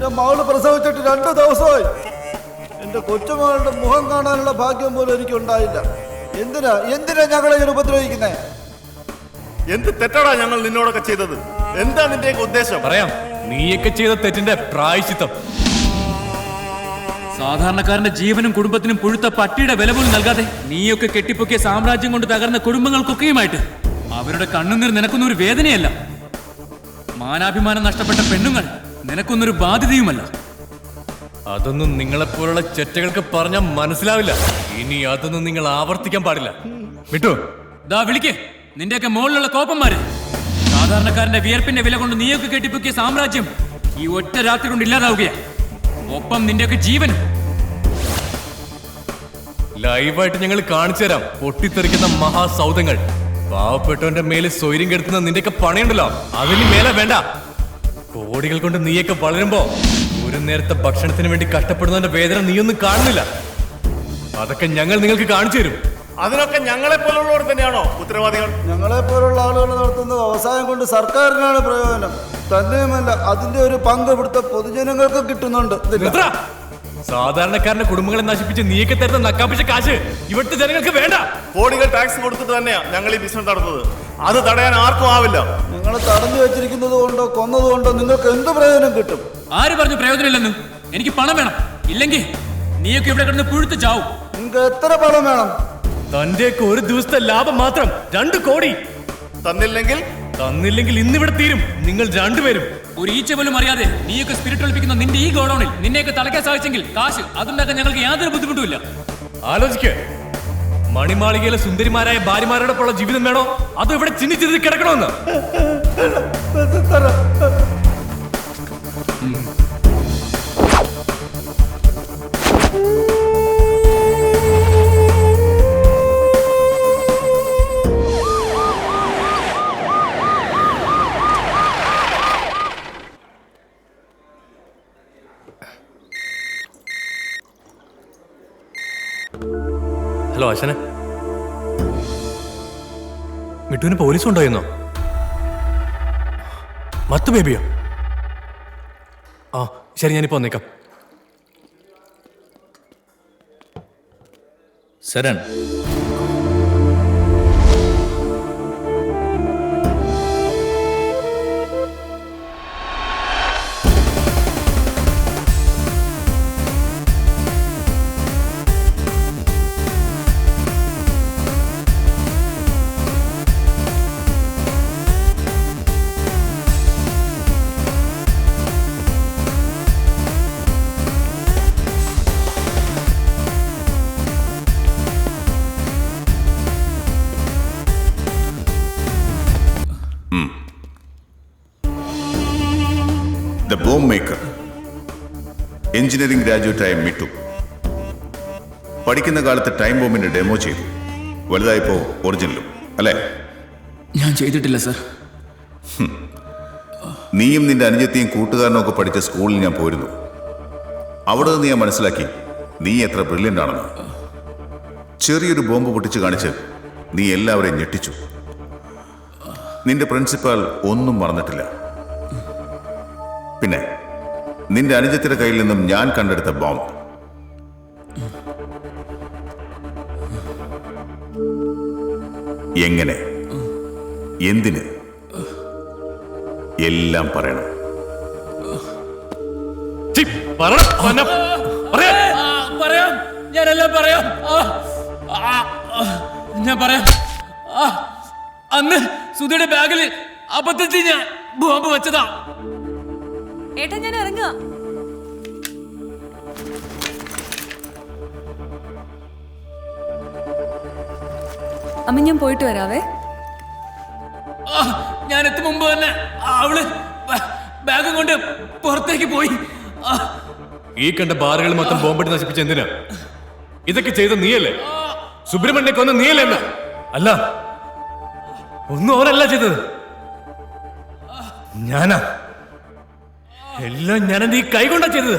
എന്റെ മകള് പ്രസവിച്ചിട്ട് 2 ദിവസമായി. എന്റെ കൊച്ചുമകളുടെ മുഖം കാണാനുള്ള ഭാഗ്യം പോലും എനിക്ക് ഉണ്ടായില്ല. എന്തിനാ ഞങ്ങളെ ഇങ്ങനെ ഉപദ്രവിക്കുന്നേ? എന്ത് തെറ്റാടാ ഞങ്ങൾ നിന്നോടൊക്കെ ചെയ്തത്? എന്താ നിന്റെയൊക്കെ ഉദ്ദേശം? പറയാം. നീയൊക്കെ ചെയ്ത തെറ്റിന്റെ പ്രായശ്ചിത്തം. സാധാരണക്കാരന്റെ ജീവനും കുടുംബത്തിനും പുഴുത്ത പട്ടിയുടെ വില പോലും നൽകാതെ നീയൊക്കെ കെട്ടിപ്പൊക്കിയ സാമ്രാജ്യം കൊണ്ട് തകർന്ന കുടുംബങ്ങൾക്കൊക്കെയുമായിട്ട് അവരുടെ കണ്ണുനീർ നിനക്കൊന്നൊരു വേദനയല്ല. മാനാഭിമാനം നഷ്ടപ്പെട്ട പെണ്ണുങ്ങൾ നിനക്കൊന്നൊരു ബാധ്യതയുമല്ല. അതൊന്നും നിങ്ങളെപ്പോലുള്ള ചെറ്റകൾക്ക് പറഞ്ഞാൽ മനസ്സിലാവില്ല. ഇനി അതൊന്നും നിങ്ങൾ ആവർത്തിക്കാൻ പാടില്ല. വിട്ടു ദാ വിളിക്കേ നിന്റെയൊക്കെ മുകളിലുള്ള കോപ്പന്മാര്. സാധാരണക്കാരന്റെ വിയർപ്പിന്റെ വില കൊണ്ട് നീയൊക്കെ കെട്ടിപ്പൊക്കിയ സാമ്രാജ്യം ഈ ഒറ്റ രാത്രി കൊണ്ട് ഇല്ലാതാവുകയാ. ഒപ്പം നിന്റെയൊക്കെ ജീവൻ ലൈവായിട്ട് ഞങ്ങൾ കാണിച്ചു തരാം. പൊട്ടിത്തെറിക്കുന്ന മഹാസൗധങ്ങൾ. പാവപ്പെട്ടവന്റെ മേലെ സ്വൈര്യം കെടുത്തുന്ന നിന്റെയൊക്കെ പണിയുണ്ടല്ലോ, അതിന് മേലെ വേണ്ട. കോടികൾ കൊണ്ട് നീയൊക്കെ വളരുമ്പോ ഒരു നേരത്തെ ഭക്ഷണത്തിന് വേണ്ടി കഷ്ടപ്പെടുന്നതിന്റെ വേദന നീയൊന്നും കാണുന്നില്ല. അതൊക്കെ ഞങ്ങൾ നിങ്ങൾക്ക് കാണിച്ചു തരും. അതിനൊക്കെ ഞങ്ങളെ പോലുള്ളവർ തന്നെയാണോ ഉത്തരവാദികൾ? ഞങ്ങളെ പോലുള്ള ആളുകൾ നടത്തുന്ന വ്യവസായം കൊണ്ട് സർക്കാരിനാണ് പ്രയോജനം. തന്നെയുമല്ല, അതിന്റെ ഒരു പങ്ക് ഇവിടുത്തെ പൊതുജനങ്ങൾക്ക് കിട്ടുന്നുണ്ട്. സാധാരണക്കാരന്റെ കുടുംബങ്ങളെ നശിപ്പിച്ച് നീയൊക്കെ തരുന്ന നക്കാപ്പിച്ച കാശ് ഇവിടുത്തെ ജനങ്ങൾക്ക് വേണ്ട. കോടികൾ ടാക്സ് കൊടുത്തിട്ട് തന്നെയാ ഞങ്ങൾ ഈ ബിസിനസ് നടത്തുന്നത്. അത് തടയാൻ ആർക്കും ആവില്ല. നിങ്ങൾ തടഞ്ഞു വെച്ചിരിക്കുന്നത് കൊണ്ടോ കൊന്നതുകൊണ്ടോ നിങ്ങൾക്ക് എന്ത് പ്രയോജനം കിട്ടും? ആര് പറഞ്ഞു പ്രയോജനമില്ലെന്ന്? എനിക്ക് പണം വേണം. ഇല്ലെങ്കിൽ നീയൊക്കെ ഇവിടെ കിടന്ന് പുഴുത്ത് ചാവും. നിങ്ങൾക്ക് എത്ര പണം വേണം? തന്റെയൊക്കെ ഒരു ദിവസത്തെ ലാഭം മാത്രം 2 കോടി. തന്നില്ലെങ്കിൽ ഇന്നിവിടെ തീരും നിങ്ങൾ രണ്ടുപേരും. ഒരു ഈച്ച പോലും അറിയാതെ നീയൊക്കെ സ്പിരിറ്റ് ഒളിപ്പിക്കുന്ന നിന്റെ ഈ ഗോഡൌണിൽ നിന്നെയൊക്കെ തളയ്ക്കാൻ സാധിച്ചെങ്കിൽ കാശ് അതുണ്ടാക്കാൻ ഞങ്ങൾക്ക് യാതൊരു ബുദ്ധിമുട്ടുമില്ല. ആലോചിക്ക്. മണിമാളികയിലെ സുന്ദരിമാരായ ഭാര്യമാരോടൊപ്പമുള്ള ജീവിതം വേണോ, അതോ ഇവിടെ ചിന്നിച്ചിരുന്ന് കിടക്കണമെന്ന്? ഹലോ അശനെ, മിട്ടുവിന് പോലീസ് ഉണ്ടായിരുന്നോ? മത്ത് ബേബിയോ? ആ ശരി, ഞാനിപ്പോ വന്നേക്കാം. Sharan, the bomb maker, engineering ഗ്രാജുവേറ്റായ മിട്ടു. പഠിക്കുന്ന കാലത്ത് ടൈം ബോംബിന്റെ ഡെമോ ചെയ്തു. വലുതായപ്പോ ഒറിജിനലും അല്ലേ? ഞാൻ ചെയ്തിട്ടില്ല സർ. നീയും നിന്റെ അനുജത്തെയും കൂട്ടുകാരനും ഒക്കെ പഠിച്ച സ്കൂളിൽ ഞാൻ പോയിരുന്നു. അവിടെ നിന്ന് ഞാൻ മനസ്സിലാക്കി നീ എത്ര ബ്രില്യൻ്റ് ആണെന്ന്. ചെറിയൊരു ബോംബ് പൊട്ടിച്ച് കാണിച്ച് നീ എല്ലാവരെയും ഞെട്ടിച്ചു. നിന്റെ പ്രിൻസിപ്പാൾ ഒന്നും മറന്നിട്ടില്ല. പിന്നെ നിന്റെ അനുജത്തിന്റെ കയ്യിൽ നിന്നും ഞാൻ കണ്ടെടുത്ത ബോംബ്. എങ്ങനെ, എന്തിന്, എല്ലാം പറയണം. പറയാം, ഞാനെല്ലാം പറയാം. ഞാൻ പറയാം. അന്ന് സുധിയുടെ ബാഗിൽ അബദ്ധത്തിൽ ഞാൻ ബോംബ് വെച്ചതാ. ഏട്ടാ ഞാൻ ഇറങ്ങുക. അമ്മ ഞാൻ പോയിട്ട് വരാവേ. ഞാൻ എത്തും മുമ്പ് തന്നെ അവള് ബാഗും കൊണ്ട് പുറത്തേക്ക് പോയി. ഈ കണ്ട ബാറുകൾ മൊത്തം ബോംബിട്ട് നശിപ്പിച്ച എന്തിനാ? ഇതൊക്കെ ചെയ്ത നീയല്ലേ? സുബ്രഹ്മണ്യെ കൊന്ന നീയല്ലേ? എന്നാ അല്ല, ഒന്നും അവരല്ല ചെയ്തത്, ഞാനാ. എല്ലാം ഞാനെന്ത് ഈ കൈകൊണ്ടാ ചെയ്തത്?